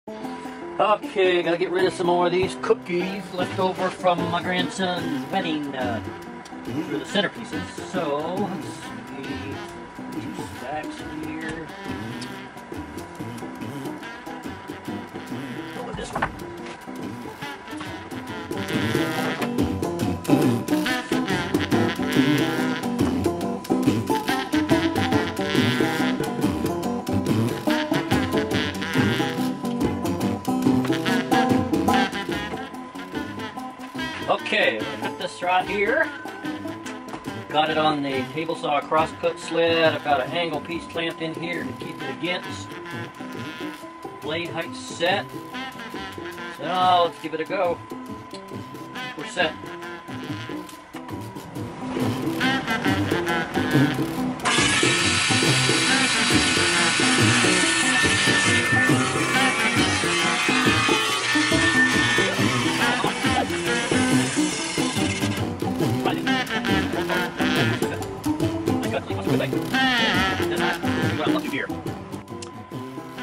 Okay, gotta get rid of some more of these cookies left over from my grandson's wedding for the centerpieces. So, let's see, 2 stacks here. Go with this one. Okay, we're gonna put this right here. Got it on the table saw crosscut sled. I've got an angle piece clamped in here to keep it against. Blade height set. So now let's give it a go. We're set.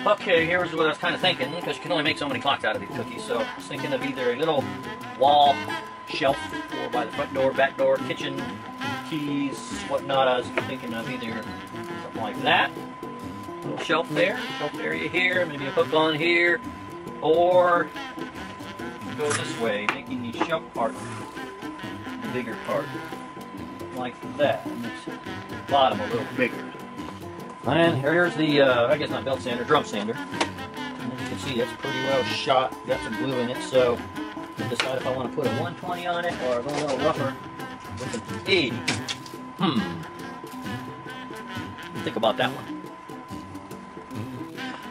Okay, here's what I was kind of thinking, because you can only make so many clocks out of these cookies. So I was thinking of either a little wall shelf, or by the front door, back door, kitchen, keys, whatnot. I was thinking of either something like that, a little shelf there, shelf area here, maybe a hook on here, or go this way, making the shelf part the bigger part, like that. Makes the bottom a little bigger. And here's the, I guess not belt sander, drum sander. And as you can see, it's pretty well shot. Got some glue in it, so I'll decide if I want to put a 120 on it or go a little rougher with an 80. Think about that one.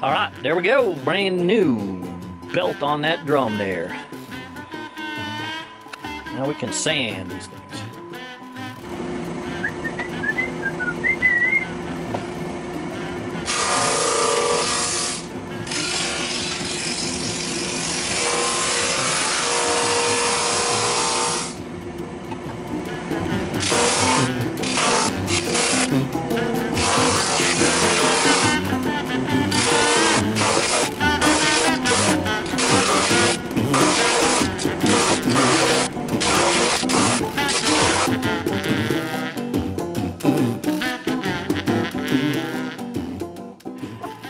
All right, there we go. Brand new belt on that drum there. Now we can sand these things.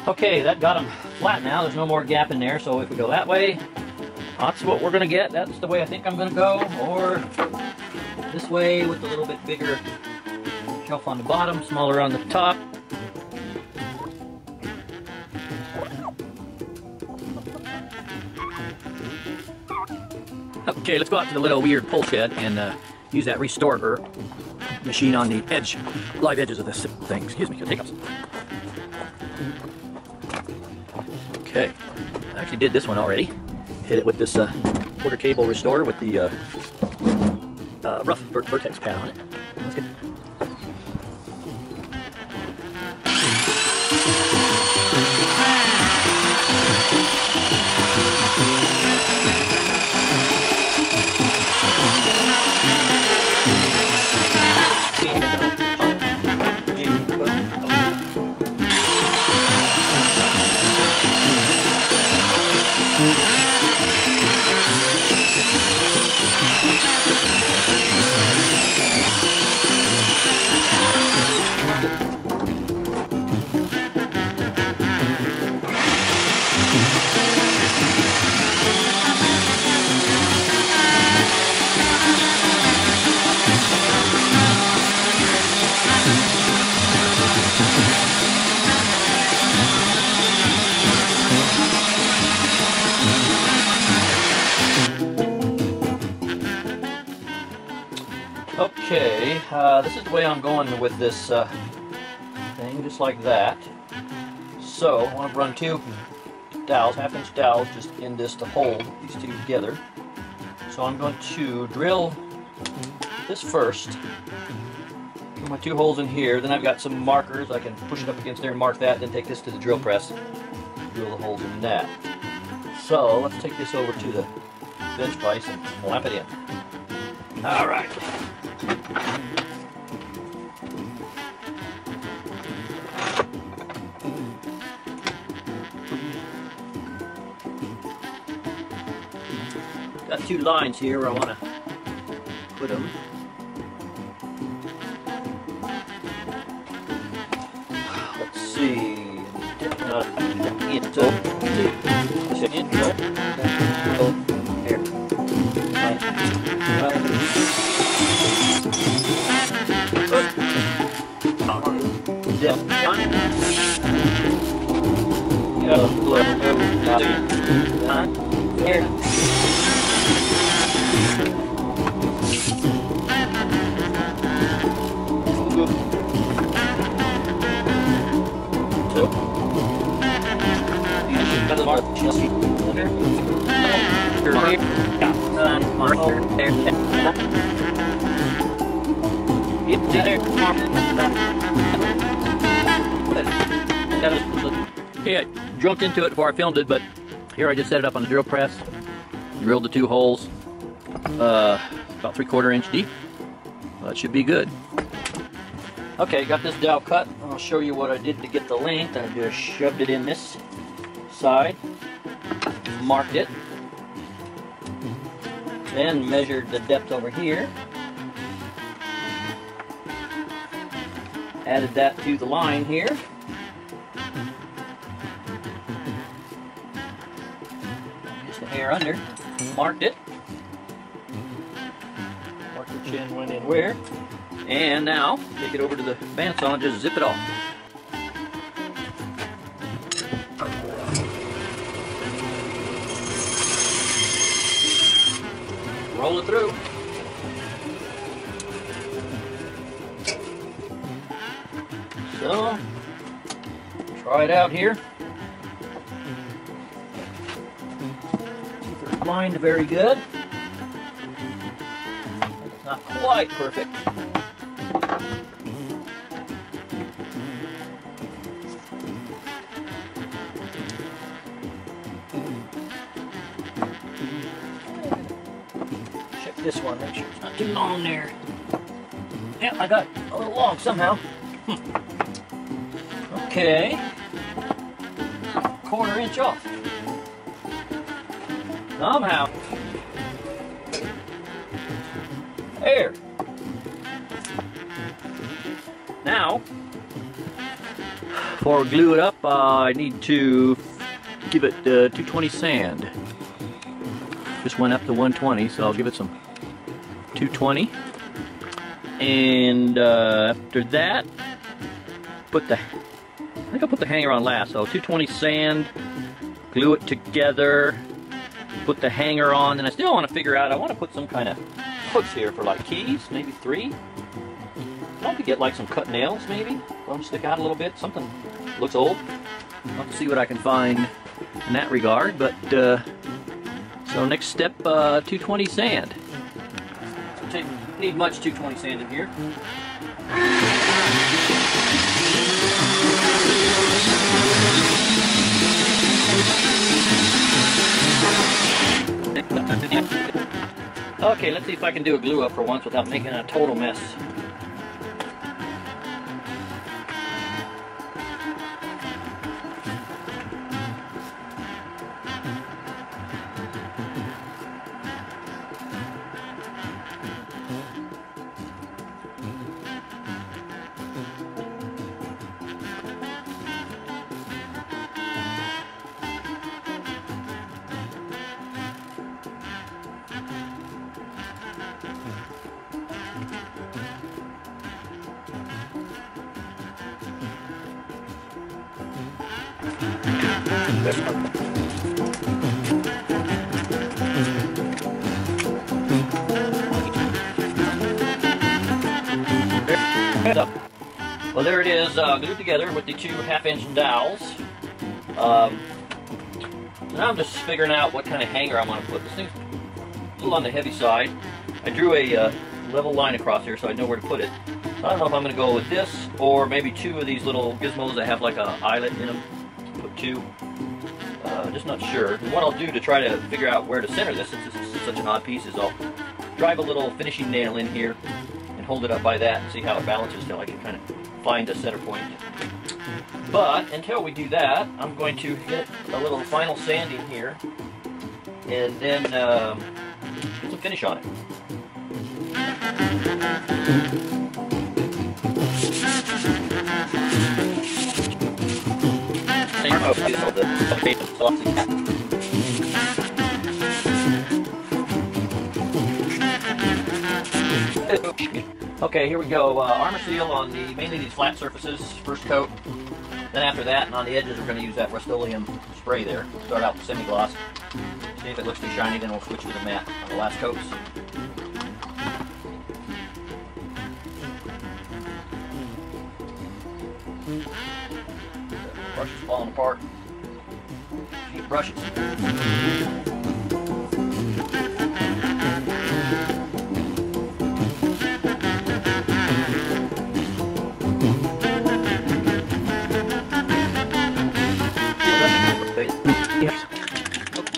Okay, that got them flat now. There's no more gap in there, so if we go that way, that's what we're going to get. That's the way I think I'm going to go. Or this way with a little bit bigger shelf on the bottom, smaller on the top. Okay, let's go out to the Littlewierdshop pull shed and use that restorer machine on the edge, live edges of this thing. Excuse me, hiccups. Okay, I actually did this one already. Hit it with this quarter cable restorer with the rough vertex pad on it. That's good. Okay, this is the way I'm going with this thing, just like that. So I want to run 2 dowels, half-inch dowels, just in this to hold these two together. So I'm going to drill this first. Put my 2 holes in here. Then I've got some markers. I can push it up against there and mark that. Then take this to the drill press, drill the holes in that. So let's take this over to the bench vise and clamp it in. All right. Got two lines here where I want to put them. Let's see. Yeah, I jumped into it before I filmed it, but here I just set it up on the drill press, drilled the two holes, about 3/4 inch deep. That should be good. Okay, got this dowel cut. I'll show you what I did to get the length. I just shoved it in this side, marked it, then measured the depth over here, added that to the line here. Just a hair under, marked it, marked the chin when and where, and now take it over to the bandsaw and just zip it off. Roll it through. So, try it out here. Teeth are lined very good. It's not quite perfect. Check this one, make sure it's not too long there. Yeah, I got a little long somehow. Okay, 1/4 inch off. Somehow. There. Now, before we glue it up, I need to give it 220 sand. Just went up to 120, so I'll give it some 220. And after that, I think I'll put the hanger on last. So 220 sand, glue it together, put the hanger on, and I still want to figure out, I want to put some kind of hooks here for like keys, maybe 3. I could get like some cut nails maybe, let them stick out a little bit, something looks old. I'll have to see what I can find in that regard, but so next step, 220 sand. Need much 220 sand in here. Okay, let's see if I can do a glue up for once without making a total mess. Well, there it is, glued together with the 2 1/2 inch dowels. So now I'm just figuring out what kind of hanger I want to put. This thing's a little on the heavy side. I drew a level line across here so I know where to put it. I don't know if I'm going to go with this or maybe 2 of these little gizmos that have like a eyelet in them. Put 2. Just not sure. And what I'll do to try to figure out where to center this, since this is such an odd piece, is I'll drive a little finishing nail in here and hold it up by that and see how it balances till I can kind of find a center point. But until we do that, I'm going to get a little final sand in here and then get some finish on it. Okay, here we go. Armor seal on mainly these flat surfaces, first coat. Then after that, and on the edges, we're going to use that Rust-Oleum spray there. Start out with semi-gloss. See if it looks too shiny, then we'll switch to the matte on the last coats. Brush is falling apart. Cheap brushes.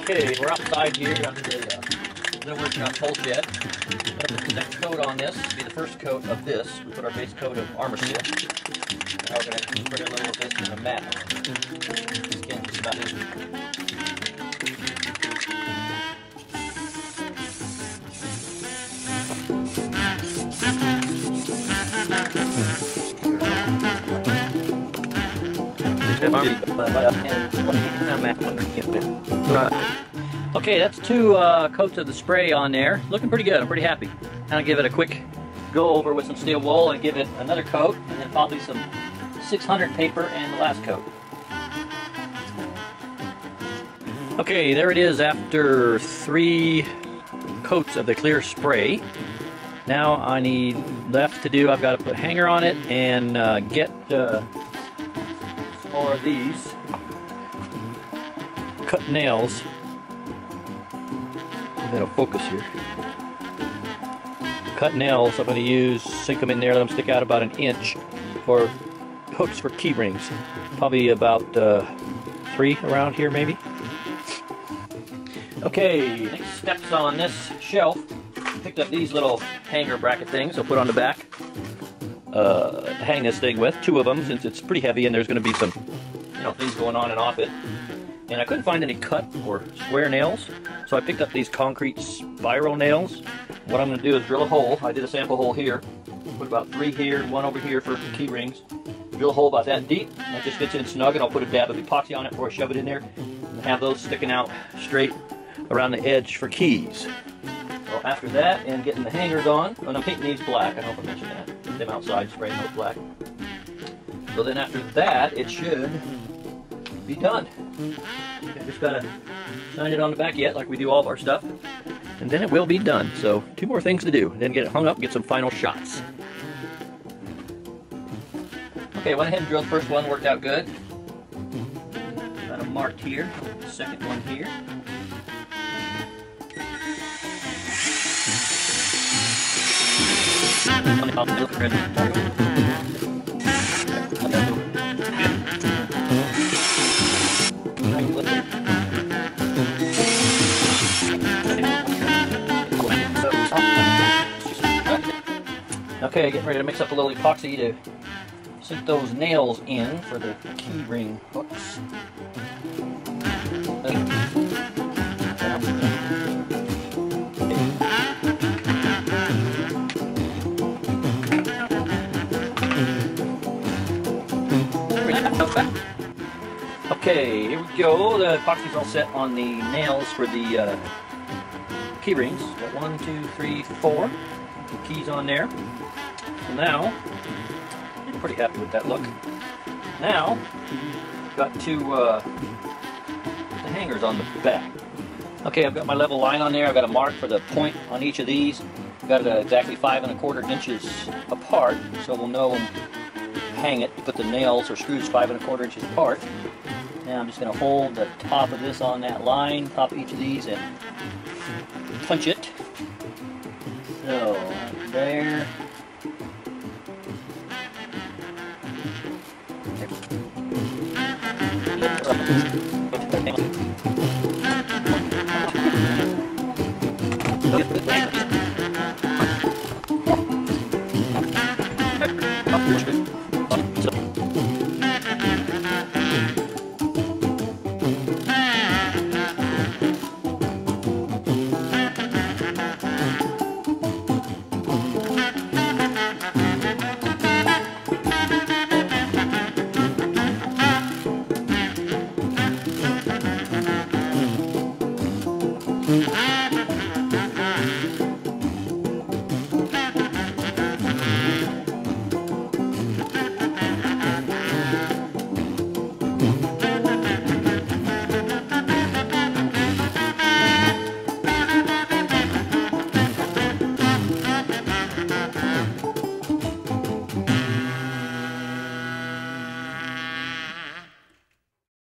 Okay, we're outside here under the Littlewierdshop tool shed. Put the next coat on this. This will be the first coat of this. We put our base coat of armor seal. Now we're going to spray a little of this in the matte. Skin just about this. Okay, that's 2 coats of the spray on there. Looking pretty good. I'm pretty happy. Now I'll give it a quick go over with some steel wool and give it another coat, and then probably some 600 paper and the last coat. Okay, there it is after 3 coats of the clear spray. Now I need left to do, I've got to put a hanger on it and get some more of these cut nails. That'll focus here. Cut nails I'm going to use, sink them in there, let them stick out about 1 inch for hooks for key rings. Probably about 3 around here maybe. Okay, next steps on this shelf. Picked up these little hanger bracket things I'll put on the back to hang this thing with. 2 of them since it's pretty heavy and there's going to be some things going on and off it. And I couldn't find any cut or square nails, so I picked up these concrete spiral nails. What I'm going to do is drill a hole. I did a sample hole here. Put about 3 here, 1 over here for key rings. Drill a hole about that deep. That just fits in snug, and I'll put a dab of epoxy on it before I shove it in there. And have those sticking out straight around the edge for keys. So after that, and getting the hangers on, and I'm painting these black. I don't know if I mentioned that. Put them outside, spraying those black. So then after that, it should be done. I just gotta shine it on the back yet, like we do all of our stuff, and then it will be done. So 2 more things to do, then get it hung up and get some final shots. Okay, went ahead and drilled the first one, worked out good. Got them marked here. The second one here. Okay, getting ready to mix up a little epoxy to sink those nails in for the key ring hooks. Okay, here we go. The epoxy's all set on the nails for the key rings. Got 1, 2, 3, 4 keys on there. So now, I'm pretty happy with that look. Now, got to the hangers on the back. Okay, I've got my level line on there. I've got a mark for the point on each of these. Got it exactly 5 1/4 inches apart, so we'll know when to hang it. Put the nails or screws 5 1/4 inches apart. Now I'm just going to hold the top of this on that line, top of each of these, and punch it. So, there.